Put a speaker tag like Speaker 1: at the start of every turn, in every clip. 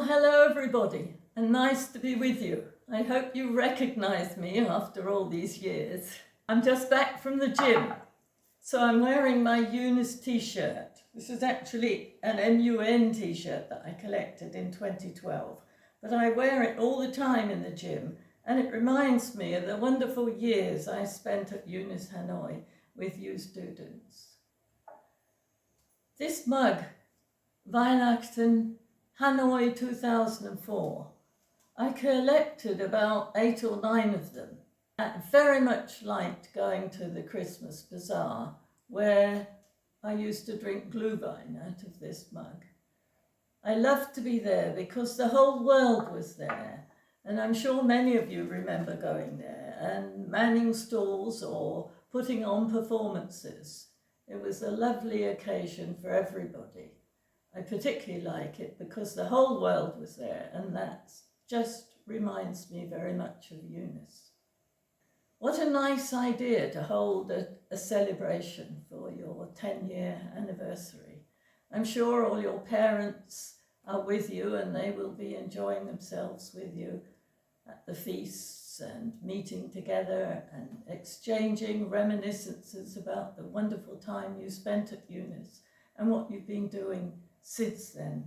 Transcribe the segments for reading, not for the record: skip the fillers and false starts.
Speaker 1: Hello everybody, and nice to be with you. I hope you recognize me after all these years. I'm just back from the gym, so I'm wearing my UNIS t-shirt. This is actually an MUN t-shirt that I collected in 2012, but I wear it all the time in the gym, and it reminds me of the wonderful years I spent at UNIS Hanoi with you students. This mug, Weihnachten Hanoi 2004. I collected about 8 or 9 of them. I very much liked going to the Christmas Bazaar, where I used to drink glühwein out of this mug. I loved to be there because the whole world was there, and I'm sure many of you remember going there and manning stalls or putting on performances. It was a lovely occasion for everybody. I particularly like it because the whole world was there, and that just reminds me very much of UNIS. What a nice idea to hold a celebration for your 10-year anniversary. I'm sure all your parents are with you and they will be enjoying themselves with you at the feasts and meeting together and exchanging reminiscences about the wonderful time you spent at UNIS and what you've been doing since then.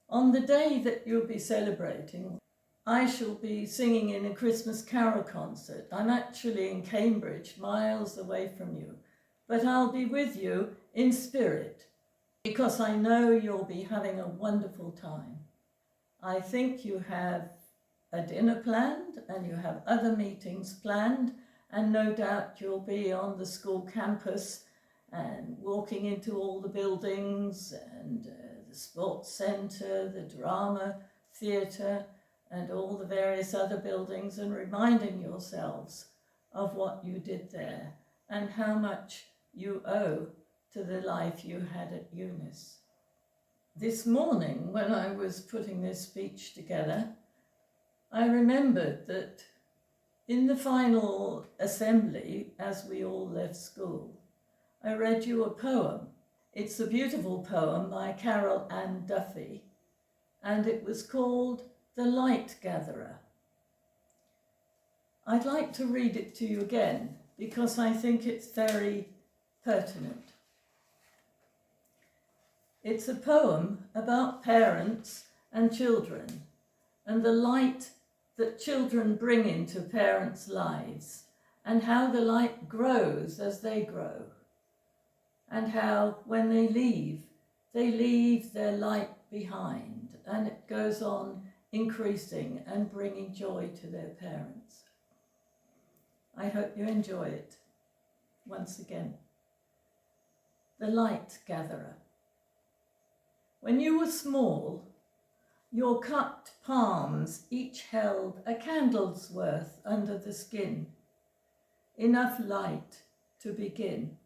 Speaker 1: On the day that you'll be celebrating, I shall be singing in a Christmas carol concert. I'm actually in Cambridge, miles away from you, but I'll be with you in spirit because I know you'll be having a wonderful time. I think you have a dinner planned and you have other meetings planned, and no doubt you'll be on the school campus and walking into all the buildings and the sports centre, the drama theatre, and all the various other buildings, and reminding yourselves of what you did there and how much you owe to the life you had at UNIS. This morning, when I was putting this speech together, I remembered that in the final assembly, as we all left school, I read you a poem. It's a beautiful poem by Carol Ann Duffy, and it was called The Light Gatherer. I'd like to read it to you again because I think it's very pertinent. It's a poem about parents and children and the light that children bring into parents' lives and how the light grows as they grow, and how when they leave their light behind, and it goes on increasing and bringing joy to their parents. I hope you enjoy it. Once again, The Light Gatherer. When you were small, your cupped palms each held a candle's worth under the skin, enough light to begin.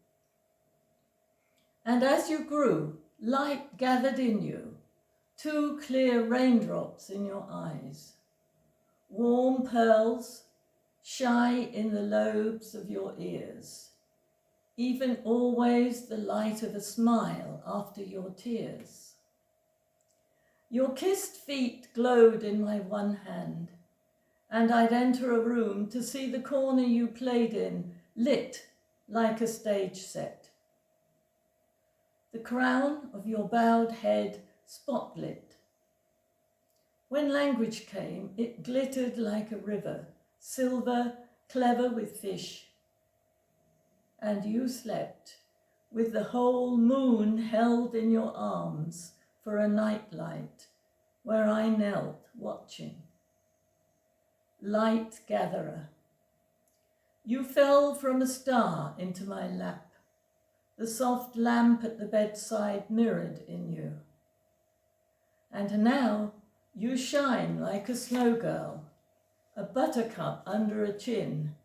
Speaker 1: And as you grew, light gathered in you, 2 clear raindrops in your eyes, warm pearls, shy in the lobes of your ears, even always the light of a smile after your tears. Your kissed feet glowed in my one hand, and I'd enter a room to see the corner you played in lit like a stage set. The crown of your bowed head spotlit. When language came, it glittered like a river, silver, clever with fish. And you slept with the whole moon held in your arms for a nightlight where I knelt watching. Light gatherer. You fell from a star into my lap. The soft lamp at the bedside mirrored in you. And now you shine like a snow girl, a buttercup under a chin.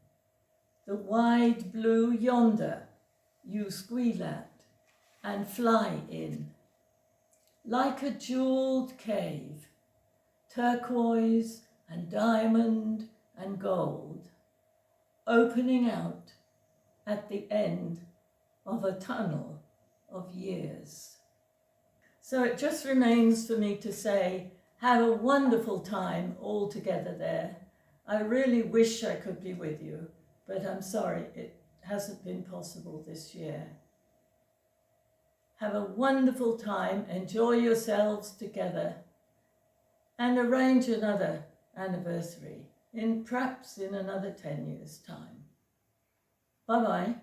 Speaker 1: The wide blue yonder you squeal at and fly in. Like a jeweled cave, turquoise and diamond and gold, opening out at the end of a tunnel of years. So it just remains for me to say, have a wonderful time all together there. I really wish I could be with you, but I'm sorry it hasn't been possible this year. Have a wonderful time, enjoy yourselves together, and arrange another anniversary, perhaps in another 10 years' time. Bye-bye.